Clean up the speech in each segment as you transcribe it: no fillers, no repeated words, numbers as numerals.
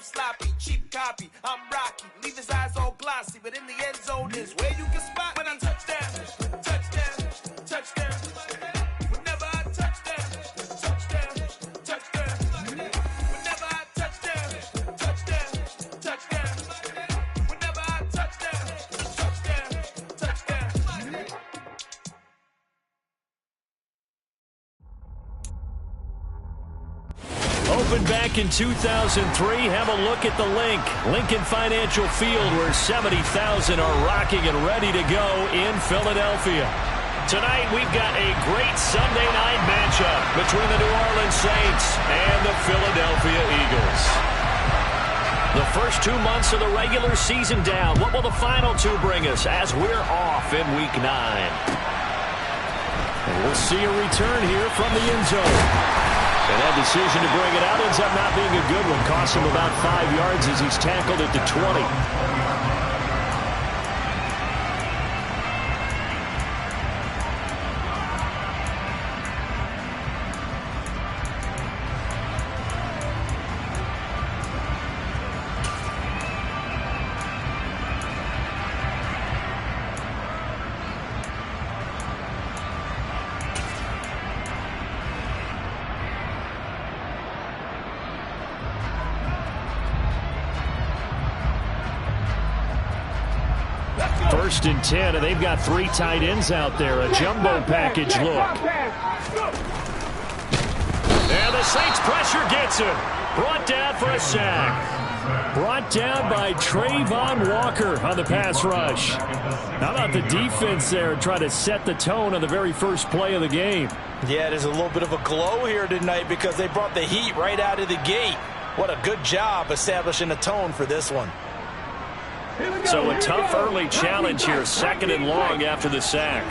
sloppy, cheap copy. I'm Rocky, leave his eyes all glossy, but in the end zone is where you can spot when I touchdown, touchdown, touchdown. Whenever I touchdown, touchdown, touchdown. Whenever I touchdown, touchdown, touchdown. Whenever I touchdown, touchdown, touchdown. Opened back in 2003. Have a look at the link. Lincoln Financial Field, where 70,000 are rocking and ready to go in Philadelphia. Tonight, we've got a great Sunday night matchup between the New Orleans Saints and the Philadelphia Eagles. The first 2 months of the regular season down. What will the final two bring us as we're off in Week 9? And we'll see a return here from the end zone. And that decision to bring it out ends up not being a good one. Cost him about 5 yards as he's tackled at the 20. First and 10, and they've got 3 tight ends out there. A jumbo package look. And the Saints pressure gets him. Brought down for a sack. Brought down by Trayvon Walker on the pass rush. How about the defense there trying to set the tone on the very first play of the game? Yeah, there's a little bit of a glow here tonight because they brought the heat right out of the gate. What a good job establishing a tone for this one. So a tough early challenge here, 2nd and long after the sack.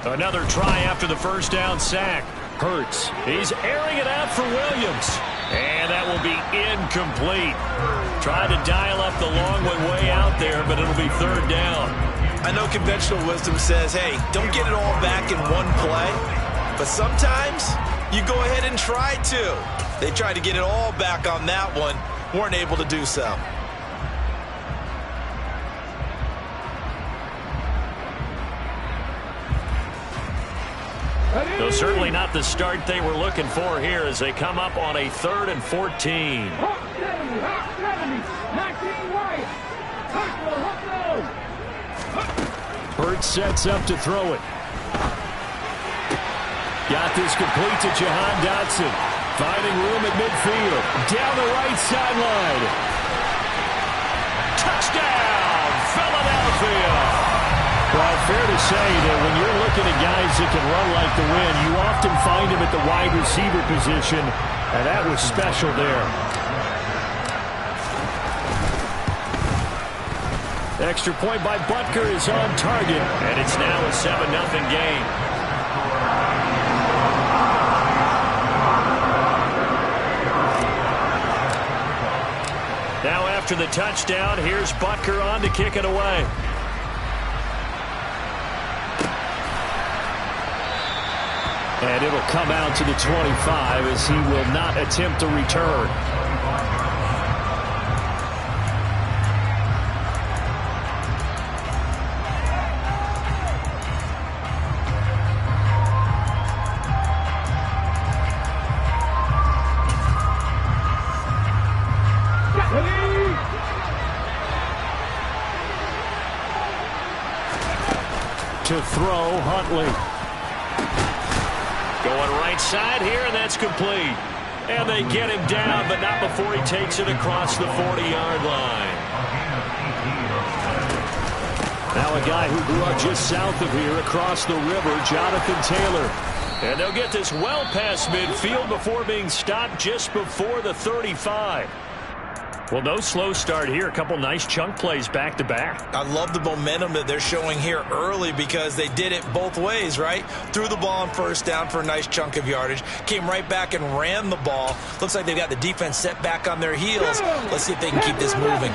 Another try after the first down sack. Hurts. He's airing it out for Williams. And that will be incomplete. Tried to dial up the long one way out there, but it'll be 3rd down. I know conventional wisdom says, hey, don't get it all back in one play. But sometimes you go ahead and try to. They tried to get it all back on that one. Weren't able to do so. So certainly not the start they were looking for here as they come up on a 3rd and 14. Hurts sets up to throw it. Got this complete to Jahan Dotson. Finding room at midfield. Down the right sideline. Touchdown, Philadelphia. Well, fair to say that when you're looking at guys that can run like the wind, you often find them at the wide receiver position, and that was special there. Extra point by Butker is on target, and it's now a 7-0 game. Now after the touchdown, here's Butker on to kick it away. And it'll come out to the 25 as he will not attempt to return. To throw, Huntley. Going right side here, and that's complete. And they get him down, but not before he takes it across the 40-yard line. Now a guy who grew up just south of here across the river, Jonathan Taylor. And they'll get this well past midfield before being stopped just before the 35. Well, no slow start here. A couple nice chunk plays back-to-back. I love the momentum that they're showing here early because they did it both ways, right? Threw the ball on first down for a nice chunk of yardage. Came right back and ran the ball. Looks like they've got the defense set back on their heels. Let's see if they can keep this moving.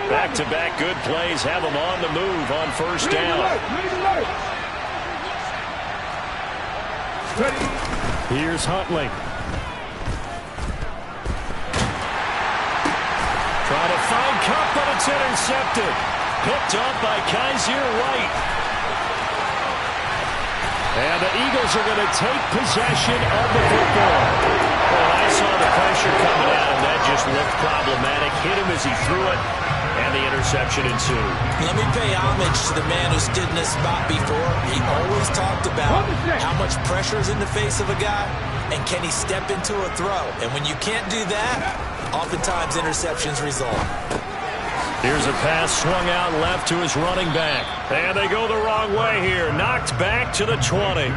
Back-to-back good plays have them on the move on first down. Here's Huntley. Try to find Cup, but it's intercepted. Picked up by Kaiser White. And the Eagles are going to take possession of the football. Well, I saw the pressure coming at him. That just looked problematic. Hit him as he threw it, and the interception ensued. Let me pay homage to the man who stood in this spot before. He always talked about how much pressure is in the face of a guy, and can he step into a throw. And when you can't do that, oftentimes interceptions result. Here's a pass swung out left to his running back. And they go the wrong way here. Knocked back to the 20.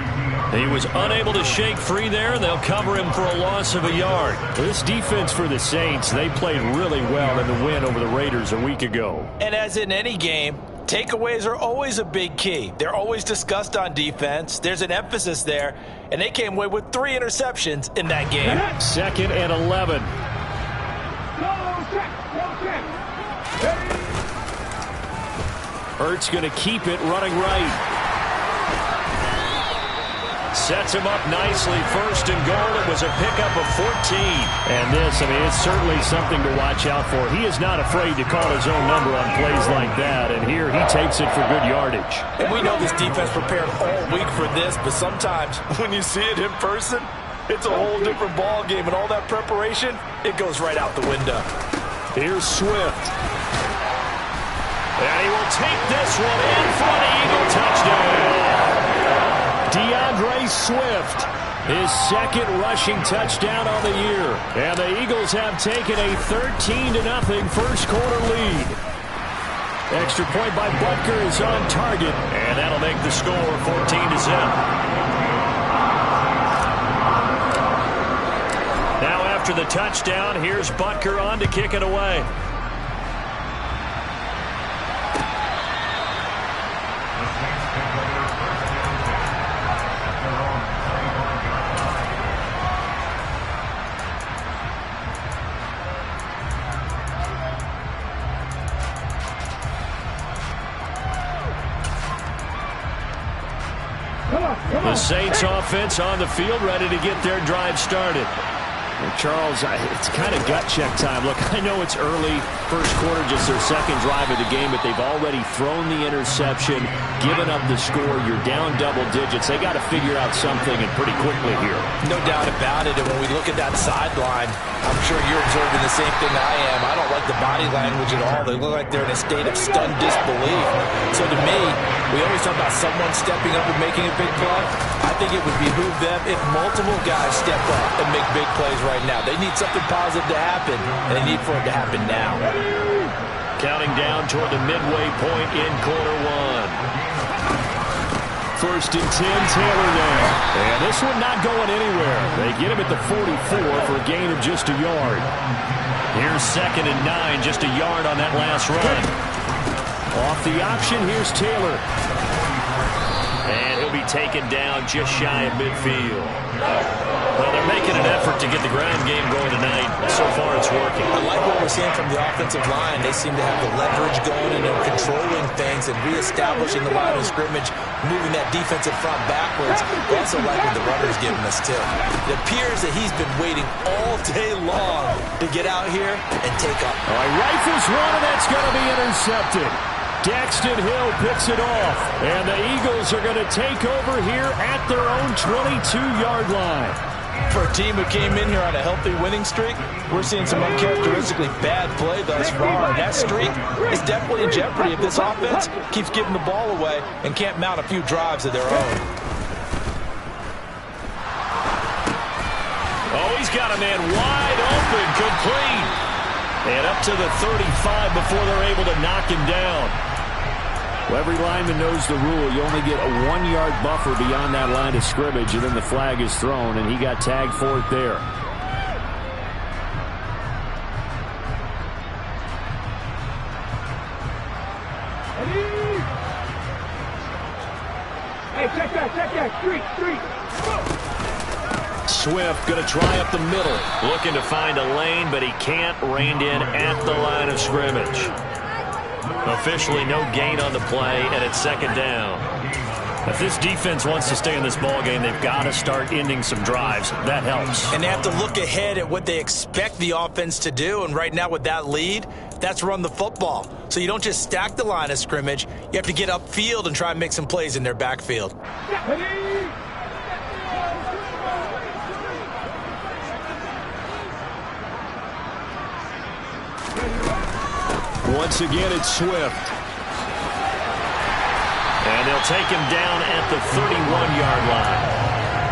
He was unable to shake free there. They'll cover him for a loss of a yard. This defense for the Saints, they played really well in the win over the Raiders a week ago. And as in any game, takeaways are always a big key. They're always discussed on defense. There's an emphasis there. And they came away with 3 interceptions in that game. 2nd and 11. Ertz going to keep it running right. Sets him up nicely. 1st and goal. It was a pickup of 14. And this, I mean, it's certainly something to watch out for. He is not afraid to call his own number on plays like that. And here he takes it for good yardage. And we know this defense prepared all week for this, but sometimes when you see it in person, it's a whole different ball game. And all that preparation, it goes right out the window. Here's Swift. And he will take this one in for the Eagle touchdown. DeAndre Swift, his 2nd rushing touchdown on the year. And the Eagles have taken a 13-0 first quarter lead. Extra point by Butker is on target, and that'll make the score 14-0. Now after the touchdown, here's Butker on to kick it away. The Saints offense on the field, ready to get their drive started. Charles, it's kind of gut check time. Look, I know it's early, first quarter, just their 2nd drive of the game, but they've already thrown the interception, given up the score. You're down double digits. They got to figure out something, and pretty quickly here. No doubt about it. And when we look at that sideline, I'm sure you're observing the same thing I am. I don't like the body language at all. They look like they're in a state of stunned disbelief. So to me, we always talk about someone stepping up and making a big play. I think it would behoove them if multiple guys step up and make big plays right now. They need something positive to happen, and they need for it to happen now. Counting down toward the midway point in quarter 1. 1st and 10, Taylor there. And this one not going anywhere. They get him at the 44 for a gain of just a yard. Here's 2nd and 9, just a yard on that last run. Off the option, here's Taylor. And he'll be taken down just shy of midfield. Well, they're making an effort to get the ground game going tonight. So far, it's working. I like what we're seeing from the offensive line. They seem to have the leverage going, and they're controlling things and reestablishing the line of scrimmage, moving that defensive front backwards. I also like what the runner's giving us, too. It appears that he's been waiting all day long to get out here and take off. All right, rifles one, and that's going to be intercepted. Daxton Hill picks it off, and the Eagles are going to take over here at their own 22-yard line. For a team who came in here on a healthy winning streak, we're seeing some uncharacteristically bad play thus far. And that streak is definitely in jeopardy if this offense keeps giving the ball away and can't mount a few drives of their own. Oh, he's got a man wide open, complete. And up to the 35 before they're able to knock him down. Well, every lineman knows the rule. You only get a 1-yard buffer beyond that line of scrimmage, and then the flag is thrown, and he got tagged for it there. Hey, check that, street. Swift going to try up the middle, looking to find a lane, but he can't. Reined in at the line of scrimmage. Officially no gain on the play, and it's 2nd down. If this defense wants to stay in this ball game, they've got to start ending some drives. That helps. And they have to look ahead at what they expect the offense to do. And right now with that lead, that's run the football. So you don't just stack the line of scrimmage. You have to get upfield and try and make some plays in their backfield. Once again, it's Swift. And they'll take him down at the 31-yard line.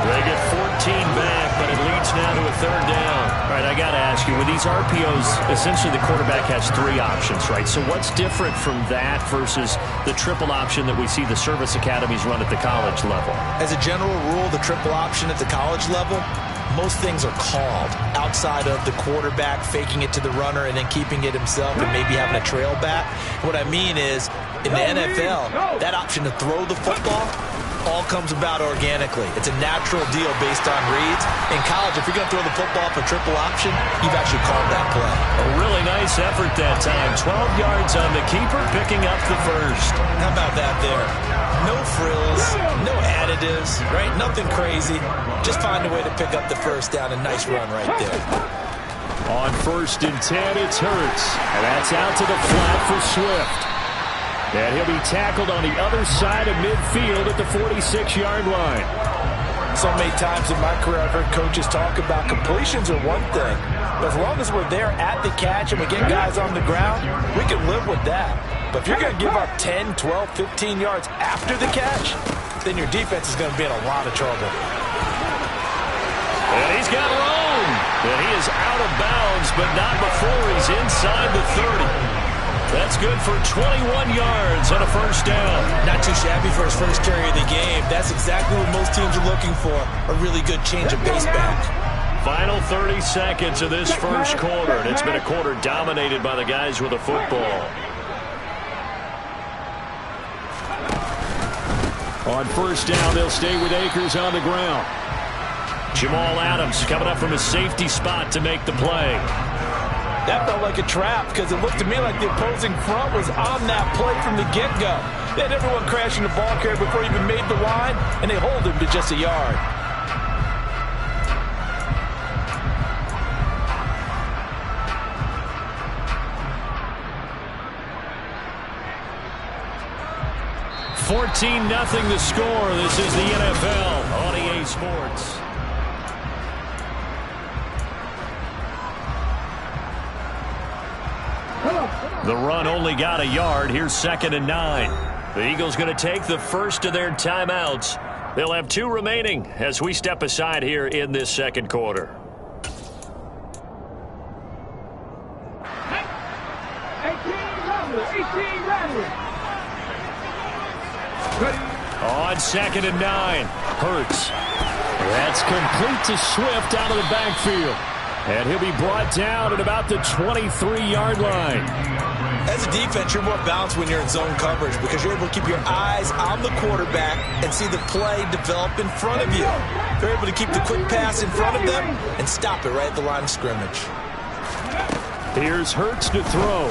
They get 14 back, but it leads now to a third down. All right, I got to ask you, with these RPOs, essentially the quarterback has 3 options, right? So what's different from that versus the triple option that we see the service academies run at the college level? As a general rule, the triple option at the college level, most things are called outside of the quarterback faking it to the runner and then keeping it himself and maybe having a trail back. What I mean is, in the NFL, that option to throw the football all comes about organically. It's a natural deal based on reads. In college, if you're going to throw the football for triple option, you've actually called that play. A really nice effort that time. 12 yards on the keeper, picking up the first. How about that there? No frills, no additives, right? Nothing crazy. Just find a way to pick up the first down. A nice run right there. On 1st and 10, it's Hurts. And that's out to the flat for Swift. And he'll be tackled on the other side of midfield at the 46-yard line. So many times in my career, I've heard coaches talk about completions are one thing. But as long as we're there at the catch and we get guys on the ground, we can live with that. But if you're going to give up 10, 12, 15 yards after the catch, then your defense is going to be in a lot of trouble. And he's got room. And he is out of bounds, but not before he's inside the 30. That's good for 21 yards on a first down. Not too shabby for his first carry of the game. That's exactly what most teams are looking for, a really good change of pace back. Final 30 seconds of this first quarter, and it's been a quarter dominated by the guys with the football. On first down, they'll stay with Akers on the ground. Jamal Adams coming up from his safety spot to make the play. That felt like a trap because it looked to me like the opposing front was on that play from the get-go. They had everyone crashing the ball carrier before he even made the line, and they hold him to just a yard. $14-0 the score. This is the NFL on EA Sports. The run only got a yard. Here's 2nd and 9. The Eagles going to take the first of their timeouts. They'll have 2 remaining as we step aside here in this second quarter. On 2nd and 9, Hurts. That's complete to Swift out of the backfield. And he'll be brought down at about the 23-yard line. As a defense, you're more balanced when you're in zone coverage because you're able to keep your eyes on the quarterback and see the play develop in front of you. You're able to keep the quick pass in front of them and stop it right at the line of scrimmage. Here's Hurts to throw.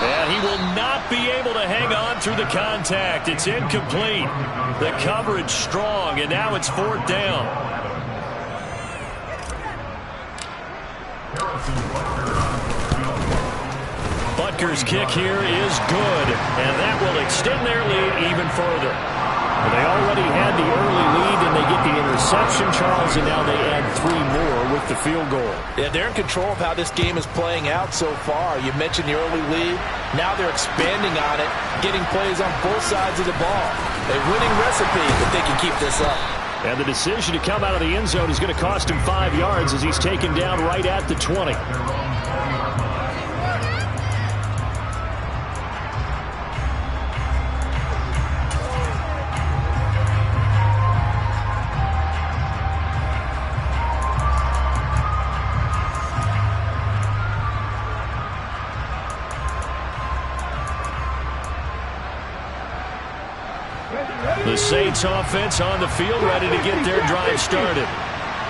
And he will not be able to hang on through the contact. It's incomplete. The coverage strong, and now it's 4th down. Butker's kick here is good, and that will extend their lead even further. They already had the early lead, and they get the interception, Charles, and now they add 3 more with the field goal. Yeah, they're in control of how this game is playing out so far. You mentioned the early lead. Now they're expanding on it, getting plays on both sides of the ball. A winning recipe if they can keep this up. And the decision to come out of the end zone is going to cost him 5 yards as he's taken down right at the 20. The Saints offense on the field ready to get their drive started.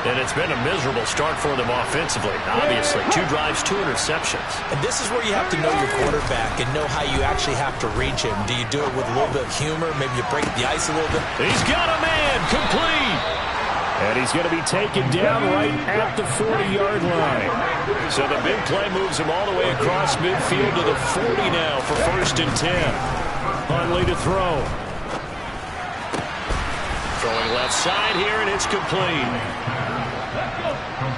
And it's been a miserable start for them offensively. Obviously, 2 drives, 2 interceptions. And this is where you have to know your quarterback and know how you actually have to reach him. Do you do it with a little bit of humor? Maybe you break the ice a little bit? He's got a man, complete. And he's going to be taken down right at the 40-yard line. So the big play moves him all the way across midfield to the 40 now for 1st and 10. Huntley to throw. Throwing left side here, and it's complete.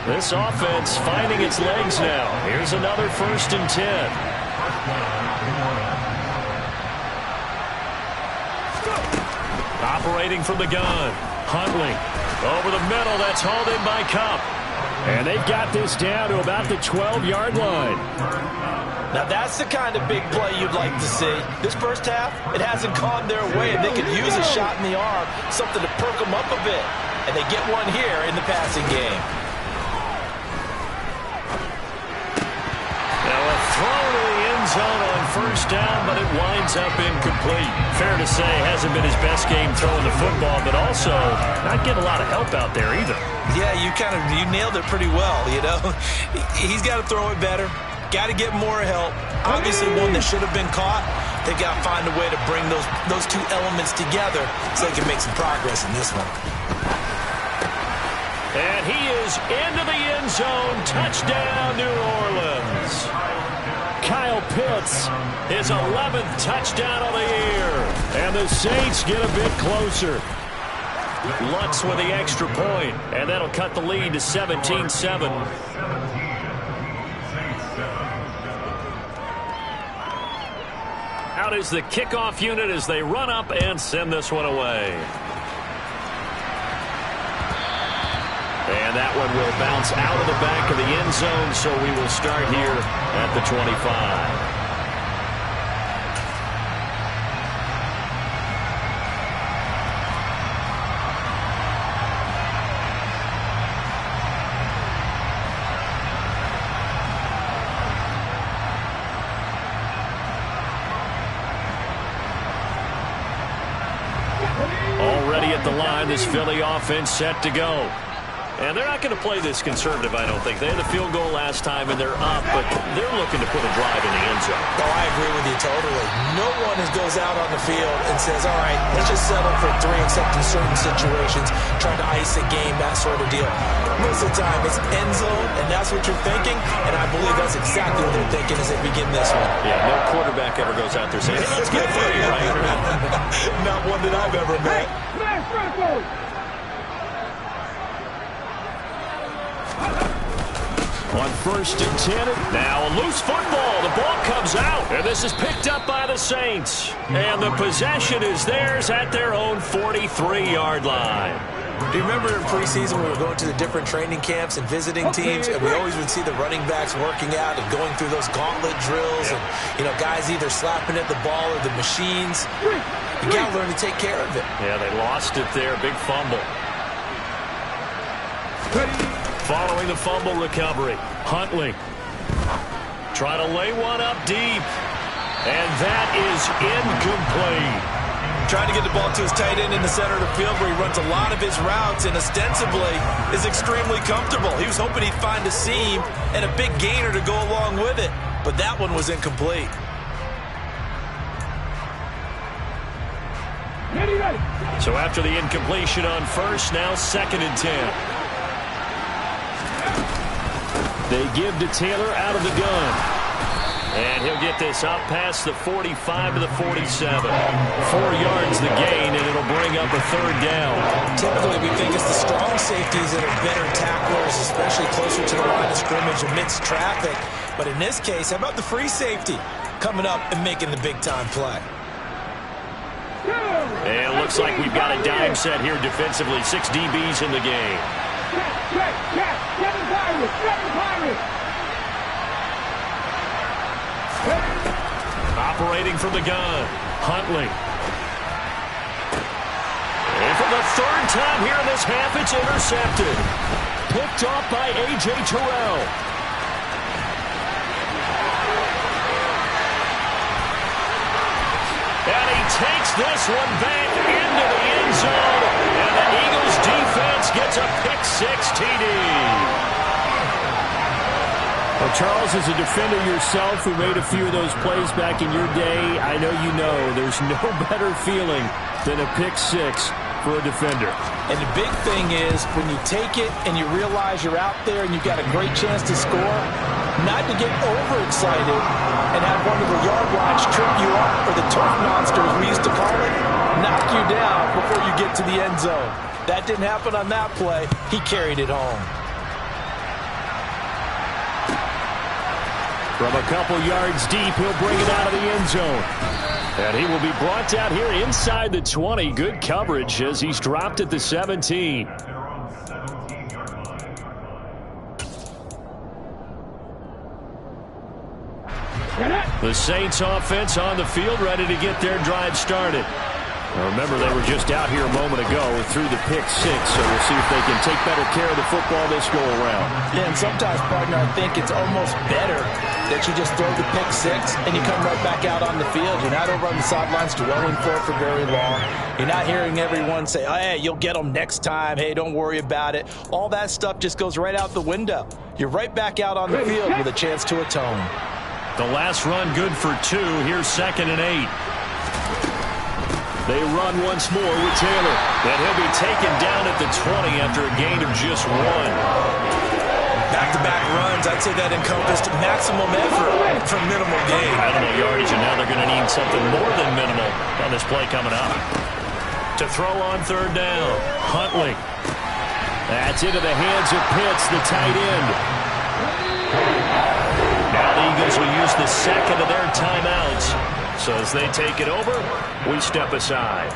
This offense finding its legs now. Here's another 1st and 10. Operating from the gun. Huntley over the middle. That's hauled in by Cup. And they've got this down to about the 12-yard line. Now that's the kind of big play you'd like to see. This first half, it hasn't gone their way, and they could use a shot in the arm, something to perk them up a bit. And they get one here in the passing game. Now a throw to the end zone on 1st down, but it winds up incomplete. Fair to say, hasn't been his best game throwing the football, but also not getting a lot of help out there either. Yeah, you nailed it pretty well, you know. He's got to throw it better. Got to get more help. Obviously, one that should have been caught. They got to find a way to bring those 2 elements together so they can make some progress in this one. And he is into the end zone. Touchdown, New Orleans. Kyle Pitts, his 11th touchdown of the year. And the Saints get a bit closer. Lutz with the extra point, and that'll cut the lead to 17-7. Out is the kickoff unit as they run up and send this one away. And that one will bounce out of the back of the end zone, so we will start here at the 25. Already at the line, this Philly offense set to go. And they're not going to play this conservative, I don't think. They had a field goal last time, and they're up, but they're looking to put a drive in the end zone. Oh, I agree with you totally. No one goes out on the field and says, all right, let's just settle for 3, except in certain situations, trying to ice a game, that sort of deal. Most of the time, it's end zone, and that's what you're thinking, and I believe that's exactly what they're thinking as they begin this one. Yeah, no quarterback ever goes out there saying, hey, let's get 3, right? Not one that I've ever met. On 1st and 10, now a loose football. The ball comes out, and this is picked up by the Saints. And the possession is theirs at their own 43-yard line. Do you remember in preseason we were going to the different training camps and visiting teams, and we always would see the running backs working out and going through those gauntlet drills, and, you know, guys either slapping at the ball or the machines. You got to learn to take care of it. Yeah, they lost it there. Big fumble. Following the fumble recovery, Huntley trying to lay one up deep, and that is incomplete. Trying to get the ball to his tight end in the center of the field where he runs a lot of his routes and ostensibly is extremely comfortable. He was hoping he'd find a seam and a big gainer to go along with it, but that one was incomplete. So after the incompletion on 1st, now 2nd and 10. They give to Taylor out of the gun. And he'll get this up past the 45 to the 47. 4 yards the gain, and it'll bring up a 3rd down. Typically, we think it's the strong safeties that are better tacklers, especially closer to the line of scrimmage amidst traffic. But in this case, how about the free safety coming up and making the big-time play? And it looks like we've got a dime set here defensively. 6 DBs in the game. Operating from the gun, Huntley. And for the 3rd time here in this half, it's intercepted. Picked off by A.J. Terrell. And he takes this one back into the end zone. And the Eagles defense gets a pick 6 TD. Well, Charles, as a defender yourself who made a few of those plays back in your day, I know you know there's no better feeling than a pick six for a defender. And the big thing is when you take it and you realize you're out there and you've got a great chance to score, not to get overexcited and have one of the yard lines trip you up, or the turf monsters we used to call it, knock you down before you get to the end zone. That didn't happen on that play. He carried it home. From a couple yards deep, he'll bring it out of the end zone. And he will be brought down here inside the 20. Good coverage as he's dropped at the 17. The Saints offense on the field, ready to get their drive started. Now remember, they were just out here a moment ago through the pick six, so we'll see if they can take better care of the football this go around. Yeah, and sometimes, partner, I think it's almost better that you just throw the pick six and you come right back out on the field. You're not over on the sidelines dwelling for very long. You're not hearing everyone say, oh, hey, you'll get them next time. Hey, don't worry about it. All that stuff just goes right out the window. You're right back out on the field with a chance to atone. The last run good for 2. Here's 2nd and 8. They run once more with Taylor. And he'll be taken down at the 20 after a gain of just 1. Back-to-back runs, I'd say that encompassed maximum effort for minimal gain. Minimal yardage, and now they're going to need something more than minimal on this play coming up. To throw on 3rd down, Huntley. That's into the hands of Pitts, the tight end. Now the Eagles will use the second of their timeouts. So as they take it over, we step aside.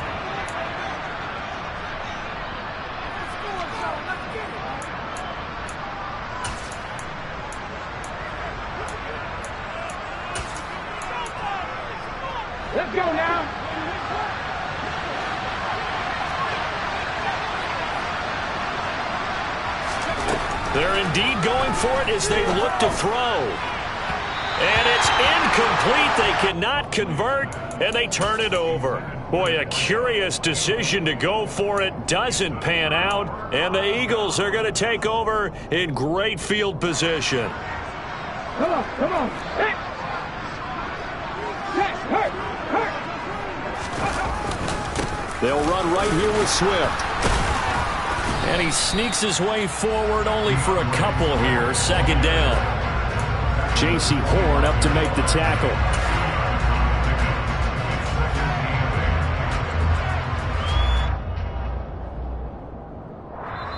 Let's go now. They're indeed going for it as they look to throw. And it's incomplete. They cannot convert, and they turn it over. Boy, a curious decision to go for it. Doesn't pan out, and the Eagles are going to take over in great field position. Come on, come on. Hey. Hey, hurt, hurt. They'll run right here with Swift. And he sneaks his way forward only for a couple here. 2nd down. J.C. Horn up to make the tackle.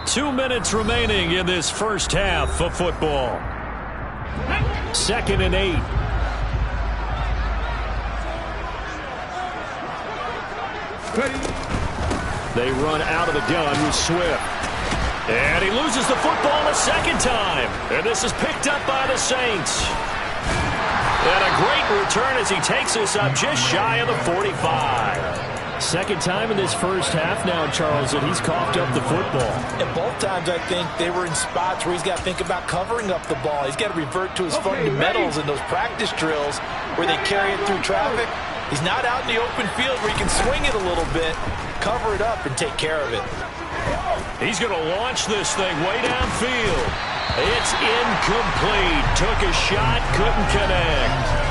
Two minutes remaining in this first half of football. 2nd and 8. They run out of the gun with Swift. And he loses the football a second time. And this is picked up by the Saints. And a great return as he takes us up just shy of the 45. Second time in this first half now, Charles, that he's coughed up the football. And both times I think they were in spots where he's got to think about covering up the ball. He's got to revert to his fundamentals in those practice drills where they carry it through traffic. He's not out in the open field where he can swing it a little bit, cover it up, and take care of it. He's going to launch this thing way downfield. It's incomplete. Took a shot, couldn't connect.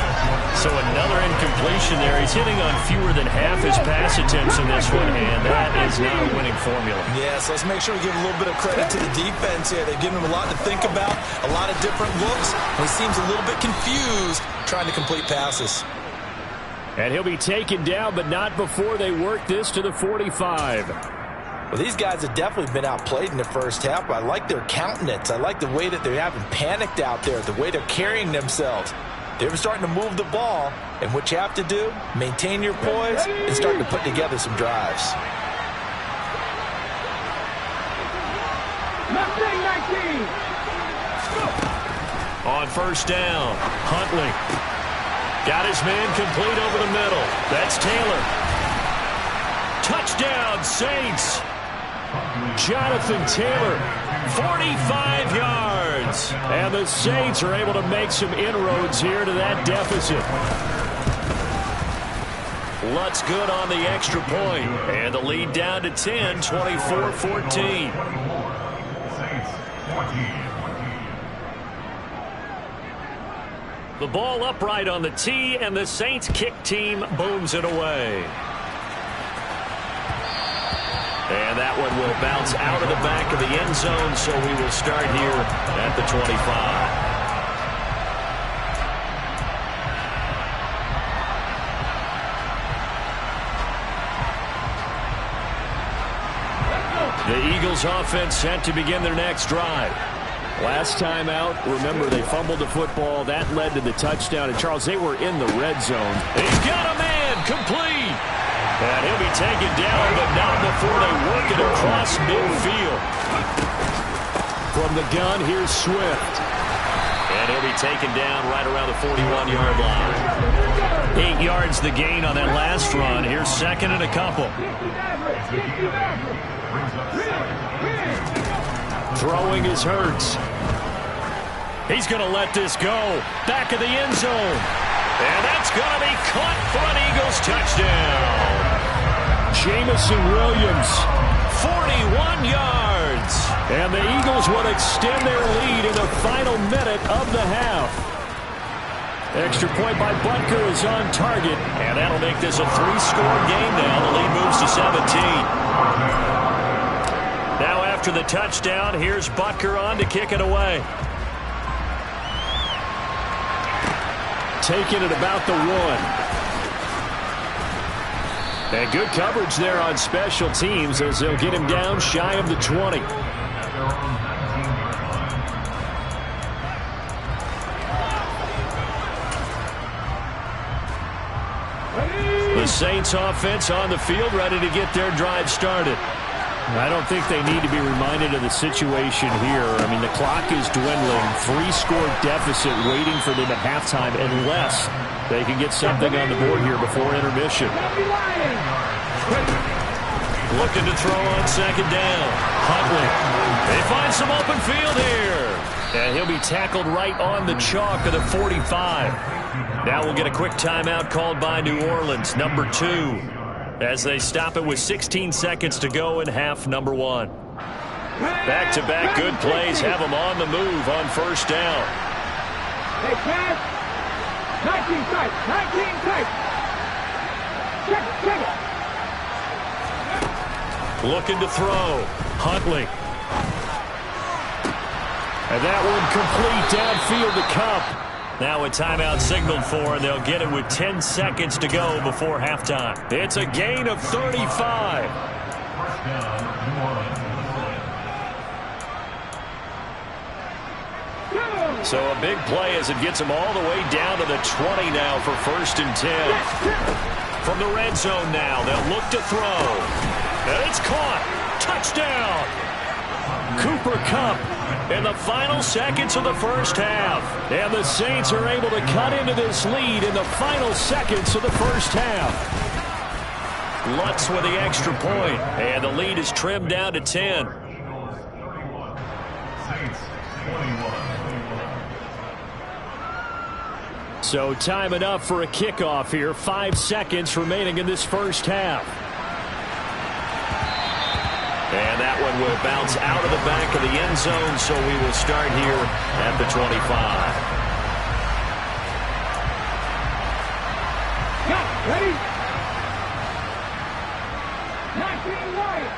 So another incompletion there. He's hitting on fewer than half his pass attempts in this one, and that is not a winning formula. Yeah, so let's make sure we give a little bit of credit to the defense here. They've given him a lot to think about, a lot of different looks. He seems a little bit confused trying to complete passes. And he'll be taken down, but not before they work this to the 45. Well, these guys have definitely been outplayed in the first half, but I like their countenance. I like the way that they haven't panicked out there, the way they're carrying themselves. They're starting to move the ball, and what you have to do, maintain your poise and start to put together some drives. On 1st down, Huntley. Got his man complete over the middle. That's Taylor. Touchdown, Saints. Jonathan Taylor, 45 yards. And the Saints are able to make some inroads here to that deficit. Lutz good on the extra point. And the lead down to 10, 24-14. The ball upright on the tee, and the Saints kick team booms it away. And that one will bounce out of the back of the end zone, so we will start here at the 25. The Eagles offense set to begin their next drive. Last time out, remember, they fumbled the football. That led to the touchdown. And, Charles, they were in the red zone. He's got a man, complete. And he'll be taken down, but not before they work it across midfield. From the gun, here's Swift. And he'll be taken down right around the 41-yard line. 8 yards the gain on that last run. Here's second and a couple. Throwing is Hurts. He's going to let this go. Back of the end zone. And that's going to be caught for an Eagles touchdown. Jamison Williams, 41 yards. And the Eagles will extend their lead in the final minute of the half. Extra point by Butker is on target. And that'll make this a 3-score game now. The lead moves to 17. Now after the touchdown, here's Butker on to kick it away. Taking it about the 1. And good coverage there on special teams as they'll get him down shy of the 20. The Saints offense on the field ready to get their drive started. I don't think they need to be reminded of the situation here. I mean, the clock is dwindling. 3-score deficit waiting for them at halftime unless they can get something on the board here before intermission. Looking to throw on second down. Huntley. They find some open field here. And he'll be tackled right on the chalk of the 45. Now we'll get a quick timeout called by New Orleans, number 2. As they stop it with 16 seconds to go in half number 1. Back-to-back good plays have them on the move on first down. Hey, pass. 19 tight. 19 tight. Check it. Looking to throw. Huntley. And that one complete downfield to Kupp. Now a timeout signaled for, and they'll get it with 10 seconds to go before halftime. It's a gain of 35. So a big play as it gets them all the way down to the 20 now for 1st and 10. From the red zone now, they'll look to throw. And it's caught. Touchdown. Cooper Kupp in the final seconds of the first half. And the Saints are able to cut into this lead in the final seconds of the first half. Lutz with the extra point. And the lead is trimmed down to 10. So time enough for a kickoff here. 5 seconds remaining in this first half. And that one will bounce out of the back of the end zone, so we will start here at the 25. Ready? 19 right.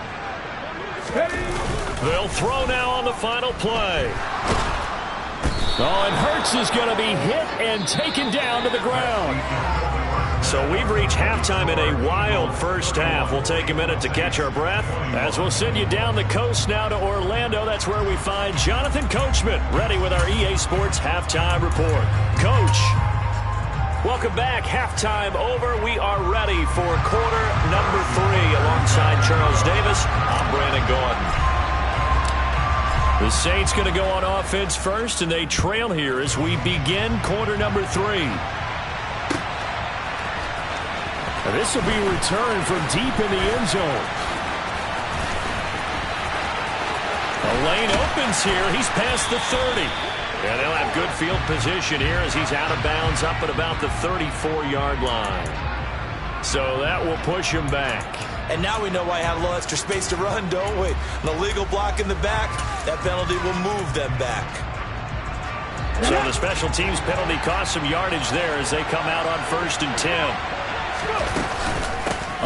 Ready? They'll throw now on the final play. Oh, and Hurts is going to be hit and taken down to the ground. So we've reached halftime in a wild first half. We'll take a minute to catch our breath as we'll send you down the coast now to Orlando. That's where we find Jonathan Coachman ready with our EA Sports Halftime Report. Coach, welcome back. Halftime over. We are ready for quarter number 3 alongside Charles Davis. I'm Brandon Gordon. The Saints going to go on offense first, and they trail here as we begin quarter number 3. This will be returned from deep in the end zone. The lane opens here. He's past the 30. And they'll have good field position here as he's out of bounds up at about the 34-yard line. So that will push him back. And now we know why I had a little extra space to run, don't we? An illegal block in the back, that penalty will move them back. So the special teams penalty cost some yardage there as they come out on 1st and 10.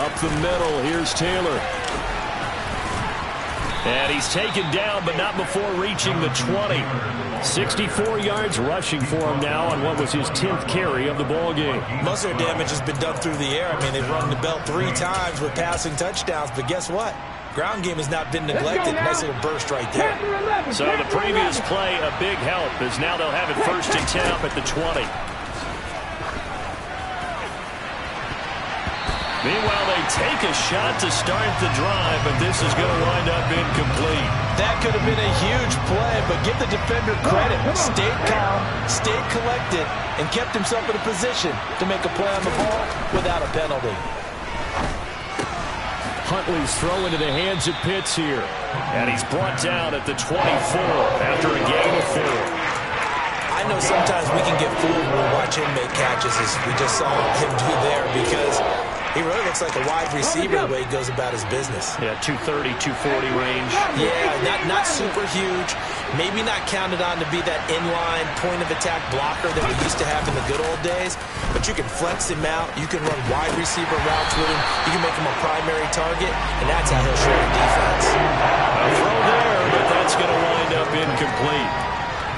Up the middle, here's Taylor. And he's taken down, but not before reaching the 20. 64 yards rushing for him now on what was his 10th carry of the ball game. Most of their damage has been done through the air. I mean, they've rung the bell 3 times with passing touchdowns, but guess what? Ground game has not been neglected. Nice little burst right there. So the previous play, a big help, as now they'll have it 1st and 10 up at the 20. Meanwhile, they take a shot to start the drive, but this is going to wind up incomplete. That could have been a huge play, but give the defender credit. Stayed calm, stayed collected, and kept himself in a position to make a play on the ball without a penalty. Huntley's throw into the hands of Pitts here. And he's brought down at the 24 after a gain of 4. I know sometimes we can get fooled when we watch him make catches, as we just saw him do there, because he really looks like a wide receiver the way he goes about his business. Yeah, 230, 240 range. Yeah, not super huge. Maybe not counted on to be that inline point-of-attack blocker that we used to have in the good old days. But you can flex him out. You can run wide receiver routes with him. You can make him a primary target, and that's how he'll show the defense. A throw there, but that's going to wind up incomplete.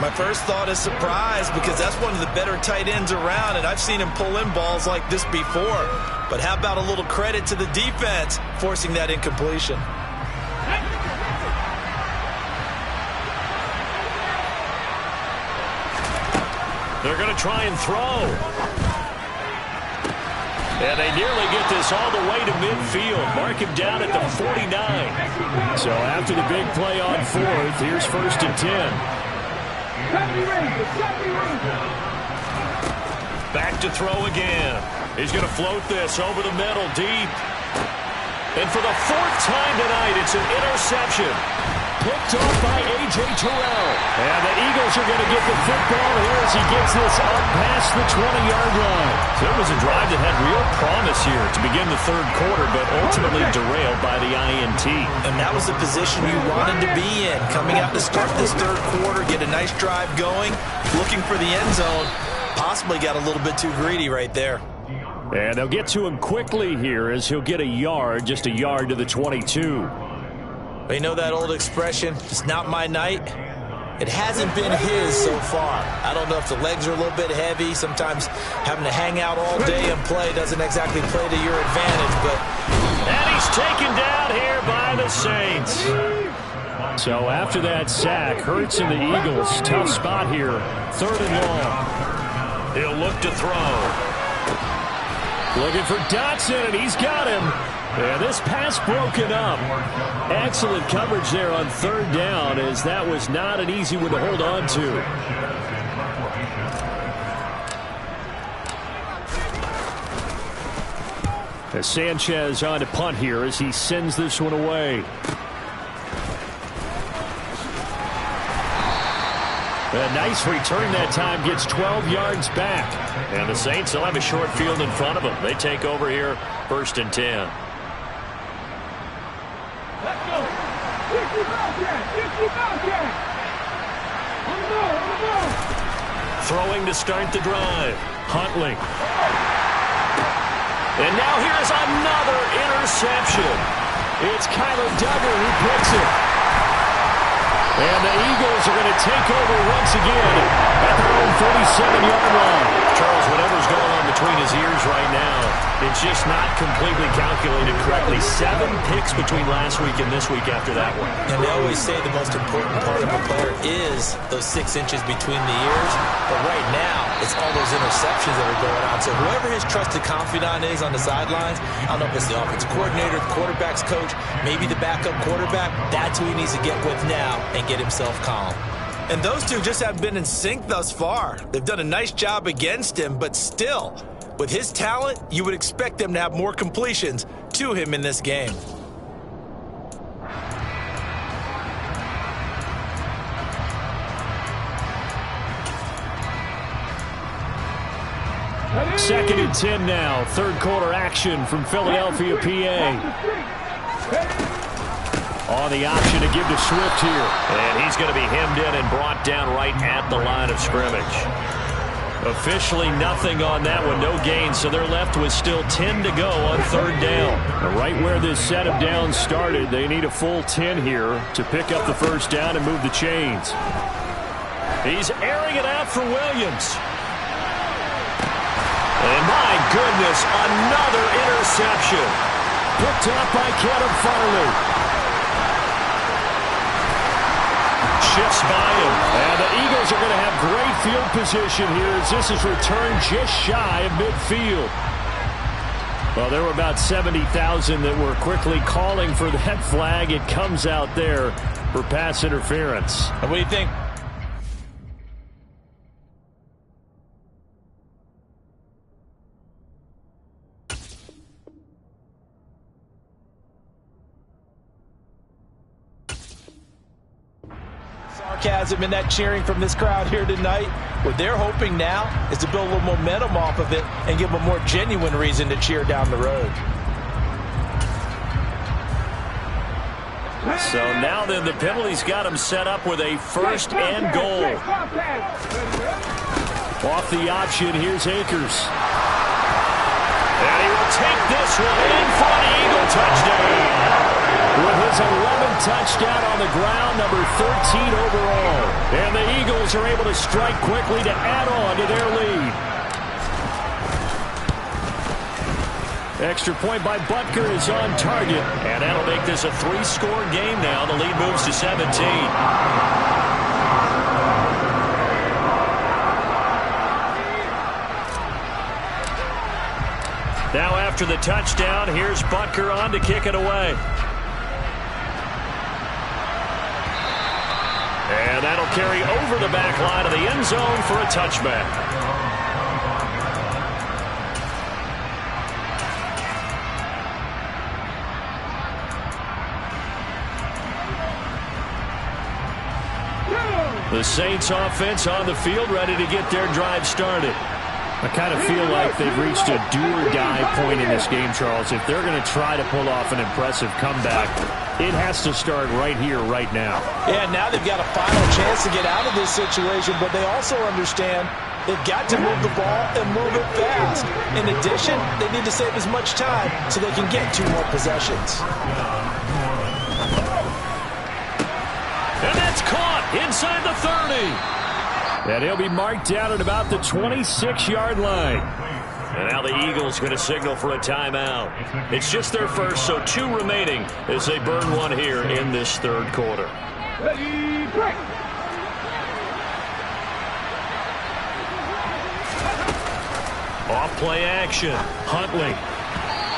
My first thought is surprise, because that's one of the better tight ends around, and I've seen him pull in balls like this before. But how about a little credit to the defense forcing that incompletion? They're going to try and throw. And they nearly get this all the way to midfield. Mark him down at the 49. So after the big play on 4th, here's 1st and 10. Back to throw again. He's going to float this over the middle, deep. And for the 4th time tonight, it's an interception. Picked off by A.J. Terrell. And the Eagles are going to get the football here as he gets this up past the 20-yard line. So it was a drive that had real promise here to begin the 3rd quarter, but ultimately derailed by the INT. And that was the position you wanted to be in. Coming out to start this 3rd quarter, get a nice drive going, looking for the end zone. Possibly got a little bit too greedy right there. And they'll get to him quickly here as he'll get a yard, just a yard to the 22. You know that old expression, it's not my night? It hasn't been his so far. I don't know if the legs are a little bit heavy. Sometimes having to hang out all day and play doesn't exactly play to your advantage, but... And he's taken down here by the Saints. So after that sack, Hurts and the Eagles, tough spot here. 3rd and long. He'll look to throw. Looking for Dotson, and he's got him. And this pass broken up. Excellent coverage there on 3rd down, as that was not an easy one to hold on to. As Sanchez on to punt here as he sends this one away. A nice return that time, gets 12 yards back. And the Saints will have a short field in front of them. They take over here, 1st and 10. Let's go. 50 Bobcat. 50 Bobcat. On the ball. On the ball. Throwing to start the drive. Huntley. And now here's another interception. It's Kyler Duggar who picks it. And the Eagles are going to take over once again at their own 37-yard line. Charles, whatever's going on between his ears right now, it's just not completely calculated correctly. 7 picks between last week and this week after that one. And they always say the most important part of a player is those 6 inches between the ears. But right now, it's all those interceptions that are going on. So whoever his trusted confidant is on the sidelines, I don't know if it's the offensive coordinator, the quarterback's coach, maybe the backup quarterback, that's who he needs to get with now and get himself calm. And those two just haven't been in sync thus far. They've done a nice job against him, but still, with his talent, you would expect them to have more completions to him in this game. Second and 10 now. Third quarter action from Philadelphia, PA. On the option to give to Swift here. And he's going to be hemmed in and brought down right at the line of scrimmage. Officially nothing on that one, no gain, so they're left with still 10 to go on third down. Right where this set of downs started, they need a full 10 here to pick up the first down and move the chains. He's airing it out for Williams. And my goodness, another interception. Picked up by Kevin Farley. Shifts by him. And the Eagles are going to have great field position here as this is returned just shy of midfield. Well, there were about 70,000 that were quickly calling for that flag. It comes out there for pass interference. And what do you think? Sarcasm in that cheering from this crowd here tonight. What they're hoping now is to build a little momentum off of it and give them a more genuine reason to cheer down the road. So now then the penalty's got him set up with a first and goal. Off the option, here's Akers. And he will take this one in for the Eagle touchdown. With his 11th touchdown on the ground, number 13 overall. And the Eagles are able to strike quickly to add on to their lead. Extra point by Butker is on target. And that'll make this a 3-score game now. The lead moves to 17. Now after the touchdown, here's Butker on to kick it away. And that'll carry over the back line of the end zone for a touchback. The Saints offense on the field, ready to get their drive started. I kind of feel like they've reached a do-or-die point in this game, Charles. If they're going to try to pull off an impressive comeback, it has to start right here, right now. Yeah, now they've got a final chance to get out of this situation, but they also understand they've got to move the ball and move it fast. In addition, they need to save as much time so they can get 2 more possessions. And that's caught inside the 30. And he'll be marked down at about the 26-yard line. And now the Eagles going to signal for a timeout. It's just their first, so 2 remaining as they burn one here in this third quarter. Ready, break. Off play action. Huntley.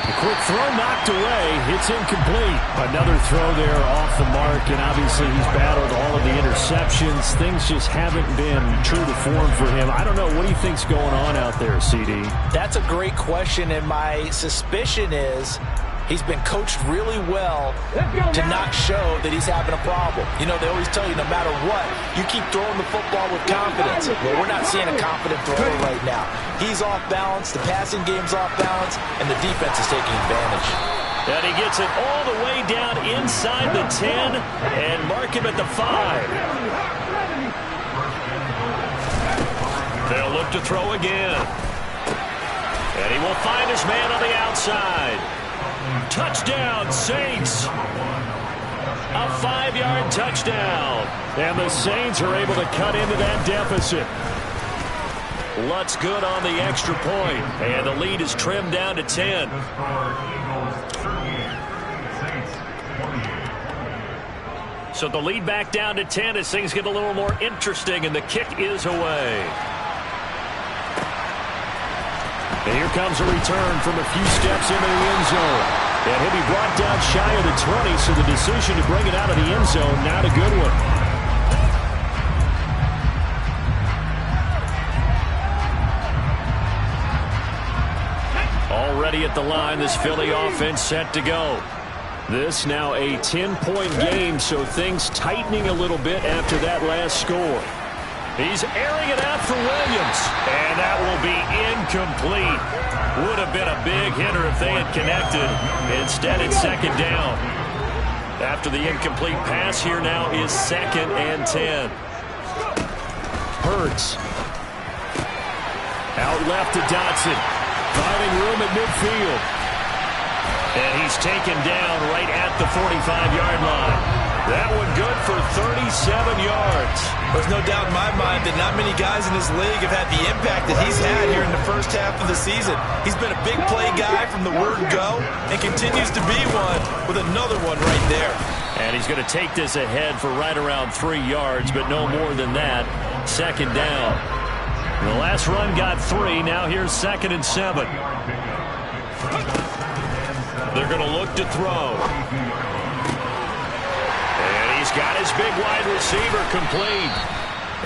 A quick throw knocked away. It's incomplete. Another throw there off the mark, and obviously he's battled all of the interceptions. Things just haven't been true to form for him. I don't know. What do you think's going on out there, CD? That's a great question, and my suspicion is he's been coached really well to not show that he's having a problem. You know, they always tell you no matter what, you keep throwing the football with confidence. Well, we're not seeing a confident thrower right now. He's off balance, the passing game's off balance, and the defense is taking advantage. And he gets it all the way down inside the 10 and mark him at the 5. They'll look to throw again. And he will find his man on the outside. Touchdown, Saints. A 5-yard touchdown. And the Saints are able to cut into that deficit. Lutz good on the extra point. And the lead is trimmed down to 10. So the lead back down to 10 as things get a little more interesting, and the kick is away. And here comes a return from a few steps into the end zone. And he'll be brought down shy of the 20, so the decision to bring it out of the end zone, not a good one. Already at the line, this Philly offense set to go. This now a 10-point game, so things tightening a little bit after that last score. He's airing it out for Williams. And that will be incomplete. Would have been a big hitter if they had connected. Instead, it's second down. After the incomplete pass, here now is 2nd and 10. Hurts. Out left to Dotson. Finding room at midfield. And he's taken down right at the 45-yard line. That one good for 37 yards. There's no doubt in my mind that not many guys in this league have had the impact that he's had here in the first half of the season. He's been a big play guy from the word go and continues to be one with another one right there. And he's going to take this ahead for right around 3 yards, but no more than that. Second down. The last run got 3. Now here's 2nd and 7. They're going to look to throw. He's got his big wide receiver complete.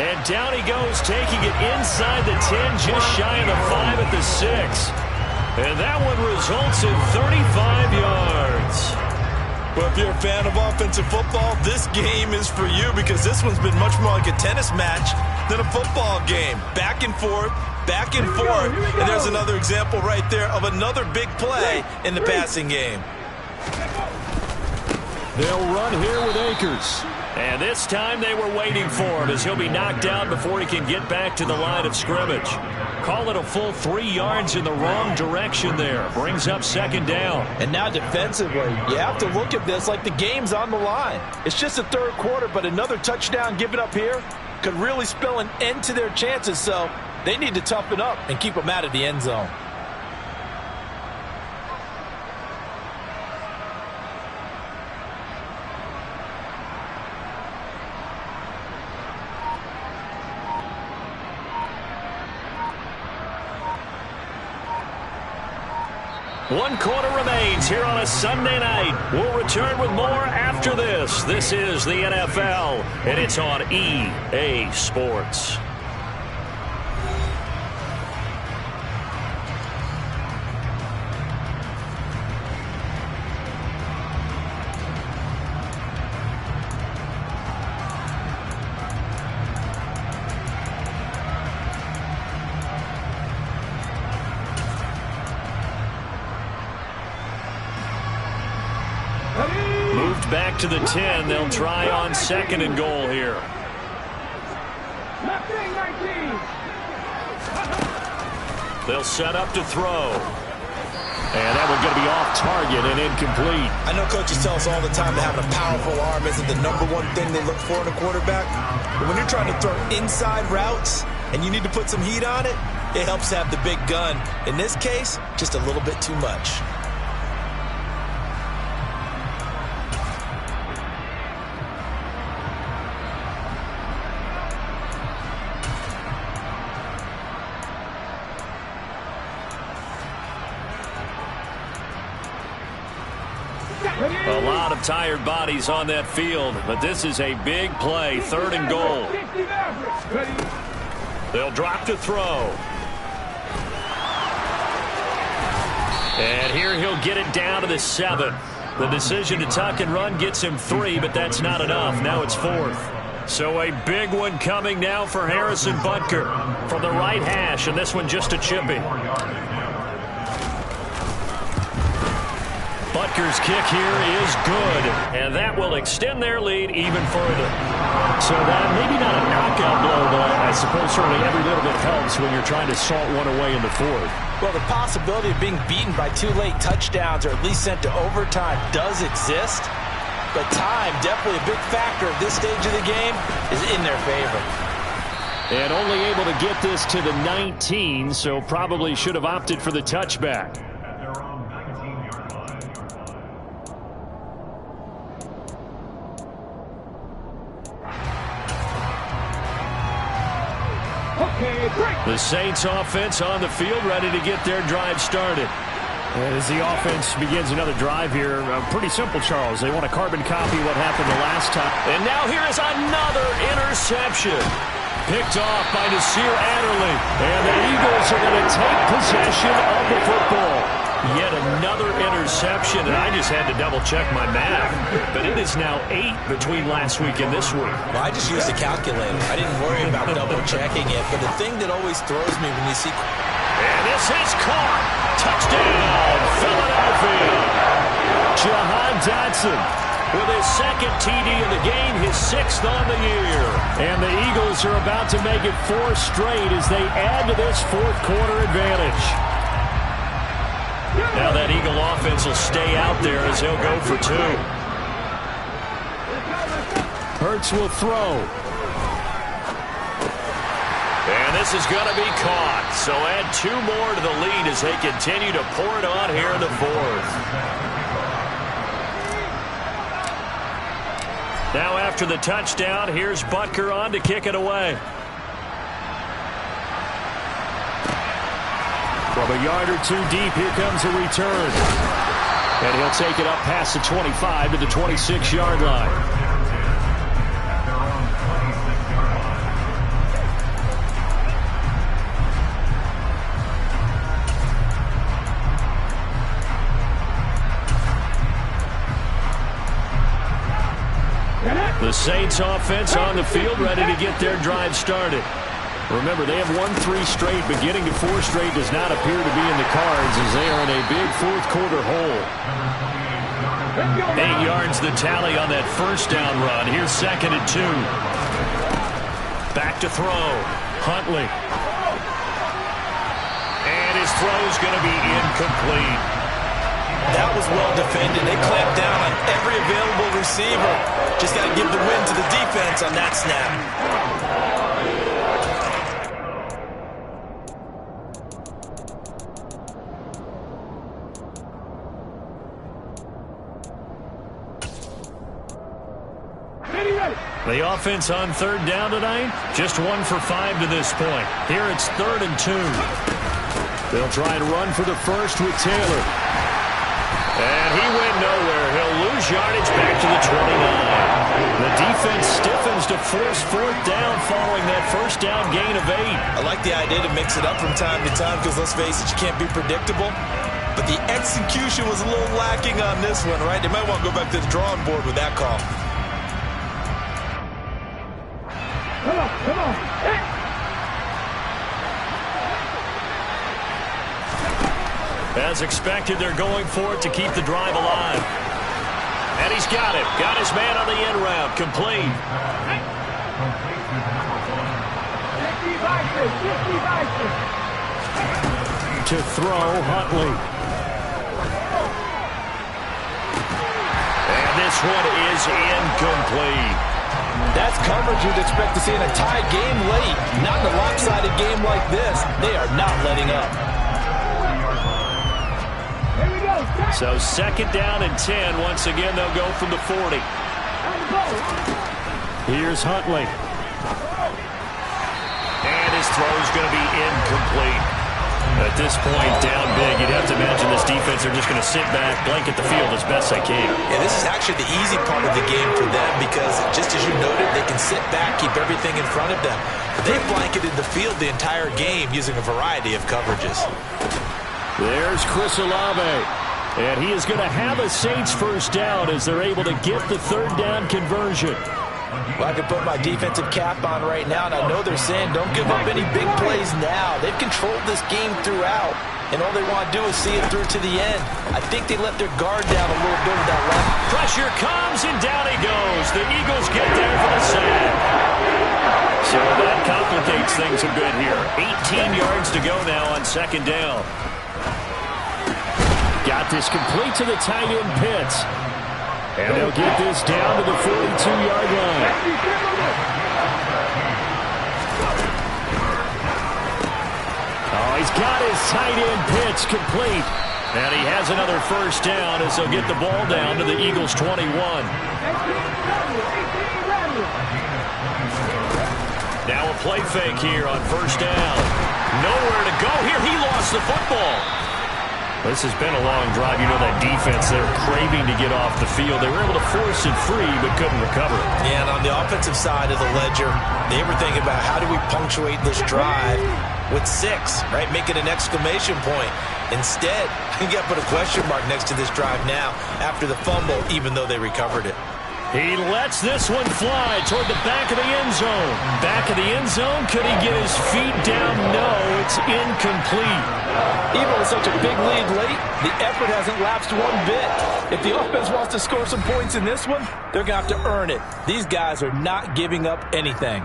And down he goes, taking it inside the 10, just shy of the 5 at the 6. And that one results in 35 yards. Well, if you're a fan of offensive football, this game is for you because this one's been much more like a tennis match than a football game. Back and forth, back and forth. And there's another example right there of another big play in the passing game. They'll run here with Akers. And this time they were waiting for him as he'll be knocked down before he can get back to the line of scrimmage. Call it a full 3 yards in the wrong direction there. Brings up 2nd down. And now defensively, you have to look at this like the game's on the line. It's just the 3rd quarter, but another touchdown given up here could really spell an end to their chances. So they need to toughen up and keep them out of the end zone. One quarter remains here on a Sunday night. We'll return with more after this. This is the NFL, and it's on EA Sports. Back to the 10. They'll try on 2nd and goal here. They'll set up to throw. And that one's going to be off target and incomplete. I know coaches tell us all the time that having a powerful arm isn't the #1 thing they look for in a quarterback. But when you're trying to throw inside routes and you need to put some heat on it, it helps to have the big gun. In this case, just a little bit too much. A lot of tired bodies on that field, but this is a big play, 3rd and goal. They'll drop to throw. And here he'll get it down to the 7. The decision to tuck and run gets him 3, but that's not enough. Now it's 4th. So a big one coming now for Harrison Butker from the right hash, and this one just a chipping. Butker's kick here is good, and that will extend their lead even further. So that maybe not a knockout blow, but I suppose certainly every little bit helps when you're trying to salt one away in the 4th. Well, the possibility of being beaten by 2 late touchdowns or at least sent to overtime does exist, but time, definitely a big factor at this stage of the game, is in their favor. And only able to get this to the 19, so probably should have opted for the touchback. The Saints offense on the field, ready to get their drive started. And as the offense begins another drive here, pretty simple, Charles. They want to carbon copy what happened the last time. And now here is another interception. Picked off by Nasir Adderley. And the Eagles are going to take possession of the football. Yet another interception, and I just had to double-check my math. But it is now 8 between last week and this week. Well, I just used a calculator. I didn't worry about double-checking it. But the thing that always throws me when you see... And this is caught. Touchdown, Philadelphia. Jahan Dotson with his second TD of the game, his 6th on the year. And the Eagles are about to make it 4 straight as they add to this fourth-quarter advantage. Now that Eagle offense will stay out there as he'll go for 2. Hurts will throw. And this is going to be caught. So add 2 more to the lead as they continue to pour it on here in the 4th. Now after the touchdown, here's Butker on to kick it away. From a yard or 2 deep, here comes a return. And he'll take it up past the 25 to the 26-yard line. The Saints offense on the field, ready to get their drive started. Remember, they have won 3 straight, but getting to 4 straight does not appear to be in the cards as they are in a big fourth-quarter hole. 8 yards the tally on that first down run. Here's 2nd and 2. Back to throw. Huntley. And his throw's going to be incomplete. That was well defended. They clamped down on every available receiver. Just got to give the win to the defense on that snap. The offense on 3rd down tonight, just 1 for 5 to this point. Here it's 3rd and 2. They'll try and run for the first with Taylor. And he went nowhere. He'll lose yardage back to the 29. The defense stiffens to force 4th down following that first down gain of 8. I like the idea to mix it up from time to time because, let's face it, you can't be predictable. But the execution was a little lacking on this one, right? They might want to go back to the drawing board with that call. Come on. Hey. As expected, they're going for it to keep the drive alive. And he's got it. Got his man on the end route. Complete. To throw, Huntley. And this one is incomplete. That's coverage you'd expect to see in a tie game late. Not in a lopsided game like this. They are not letting up. So 2nd down and 10. Once again, they'll go from the 40. Here's Huntley. And his throw's going to be incomplete. At this point, down big, you'd have to imagine this defense are just going to sit back, blanket the field as best they can. Yeah, this is actually the easy part of the game for them because, just as you noted, they can sit back, keep everything in front of them. But they've blanketed the field the entire game using a variety of coverages. There's Chris Olave. And he is going to have a Saints first down as they're able to get the 3rd down conversion. Well, I can put my defensive cap on right now, and I know they're saying don't give up any big plays now. They've controlled this game throughout, and all they want to do is see it through to the end. I think they let their guard down a little bit with that left. Pressure comes, and down he goes. The Eagles get there for the sack. So that complicates things a bit here. 18 yards to go now on 2nd down. Got this complete to the tight end Pitts. And they'll get this down to the 42-yard line. Oh, he's got his tight end Pitts complete. And he has another first down as they'll get the ball down to the Eagles' 21. Now a play fake here on first down. Nowhere to go here. He lost the football. This has been a long drive. You know that defense, they're craving to get off the field. They were able to force it free, but couldn't recover it. Yeah, and on the offensive side of the ledger, they were thinking about how do we punctuate this drive. with 6, right? Make it an exclamation point. Instead, you got to put a question mark next to this drive now after the fumble, even though they recovered it. He lets this one fly toward the back of the end zone. Back of the end zone. Could he get his feet down? No, it's incomplete. Even with such a big lead late, the effort hasn't lapsed one bit. If the offense wants to score some points in this one, they're going to have to earn it. These guys are not giving up anything.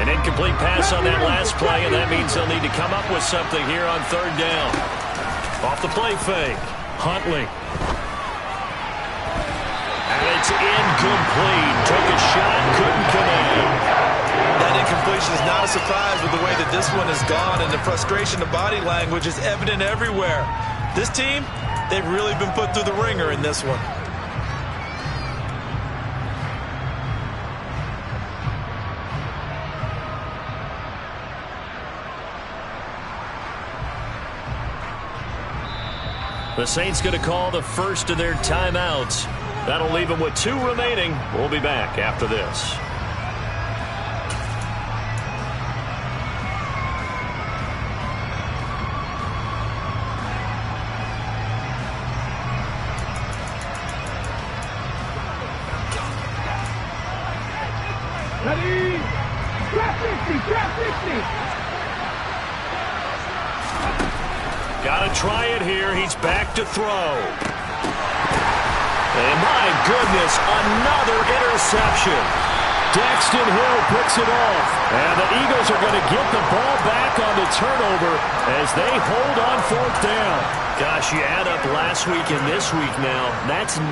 An incomplete pass on that last play, and that means they'll need to come up with something here on 3rd down. Off the play fake. Huntley. And it's incomplete. Took a shot, couldn't connect. That incompletion is not a surprise with the way that this one has gone, and the frustration of body language is evident everywhere. This team, they've really been put through the ringer in this one. The Saints going to call the first of their timeouts. That'll leave them with 2 remaining. We'll be back after this. Ready? Trap 60, trap 60. Got to try it here. He's back to throw. And my goodness, another interception. Daxton Hill picks it off. And the Eagles are going to get the ball back on the turnover as they hold on 4th down. Gosh, you add up last week and this week now. That's 9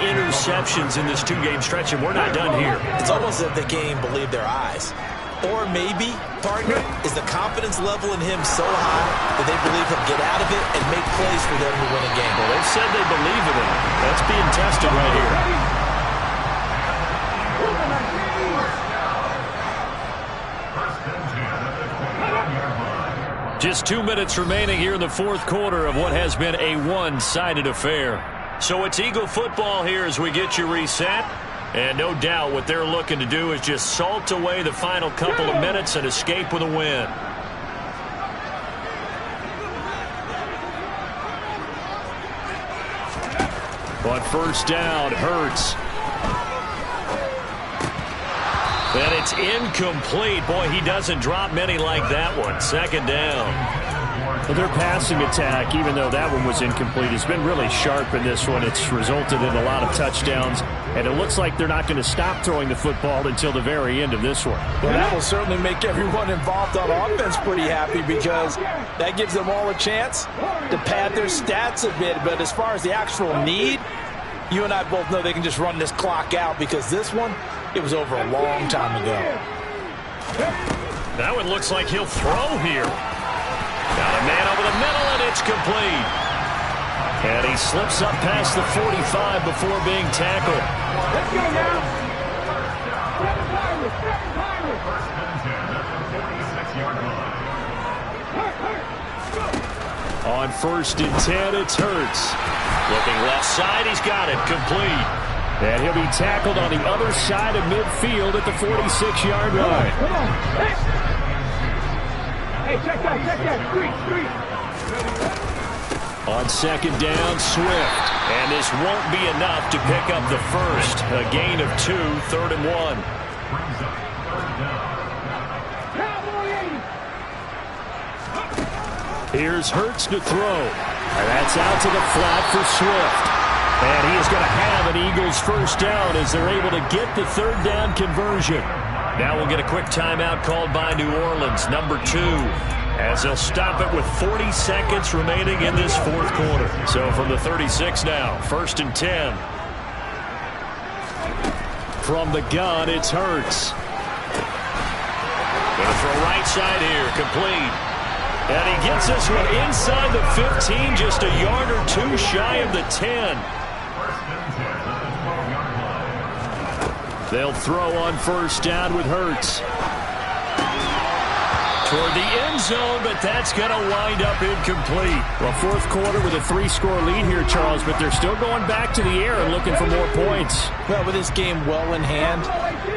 interceptions in this 2-game stretch, and we're not done here. It's almost as if they can't even believe their eyes. Or maybe, partner, is the confidence level in him so high that they believe he'll get out of it and make plays for them to win a game. Well, they've said they believe in him. That's being tested right here. Just 2 minutes remaining here in the 4th quarter of what has been a one-sided affair. So it's Eagle football here as we get you reset. And no doubt what they're looking to do is just salt away the final couple of minutes and escape with a win. On 1st down, Hurts. And it's incomplete. Boy, he doesn't drop many like that one. 2nd down. Well, their passing attack, even though that one was incomplete, has been really sharp in this one. It's resulted in a lot of touchdowns, and it looks like they're not going to stop throwing the football until the very end of this one. Well, that will certainly make everyone involved on offense pretty happy because that gives them all a chance to pad their stats a bit. But as far as the actual need, you and I both know they can just run this clock out because this one, it was over a long time ago. That one looks like he'll throw here. Got a man over the middle, and it's complete. And he slips up past the 45 before being tackled. Let's go now. On 1st and 10, it's Hurts. Looking left side, he's got it, complete. And he'll be tackled on the other side of midfield at the 46-yard line. Come on. Hey, check that. Street. On 2nd down, Swift. And this won't be enough to pick up the first. A gain of 2, 3rd and 1. Here's Hurts to throw. And that's out to the flat for Swift. And he is going to have an Eagles 1st down as they're able to get the 3rd down conversion. Now we'll get a quick timeout called by New Orleans, number 2, as they'll stop it with 40 seconds remaining in this 4th quarter. So from the 36 now, 1st and 10. From the gun, it's Hurts. Going to throw right side here, complete. And he gets this one inside the 15, just a yard or 2 shy of the 10. They'll throw on 1st down with Hurts. Toward the end zone, but that's going to wind up incomplete. Well, fourth quarter with a 3-score lead here, Charles, but they're still going back to the air and looking for more points. Well, with this game well in hand,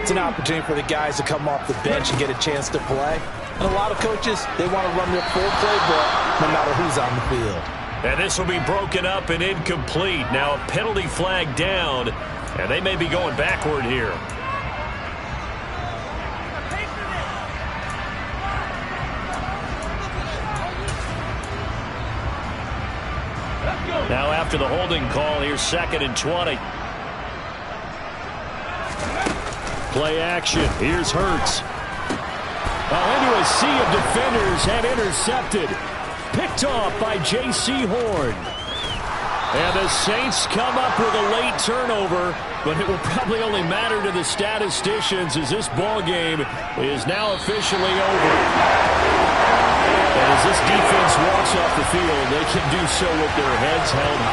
it's an opportunity for the guys to come off the bench and get a chance to play. And a lot of coaches, they want to run their full playbook no matter who's on the field. And this will be broken up and incomplete. Now a penalty flag down, and they may be going backward here. Now after the holding call, here's 2nd and 20. Play action. Here's Hurts. Into a sea of defenders and intercepted. Picked off by J.C. Horn. And the Saints come up with a late turnover, but it will probably only matter to the statisticians as this ball game is now officially over. And as this defense walks off the field, they can do so with their heads held high.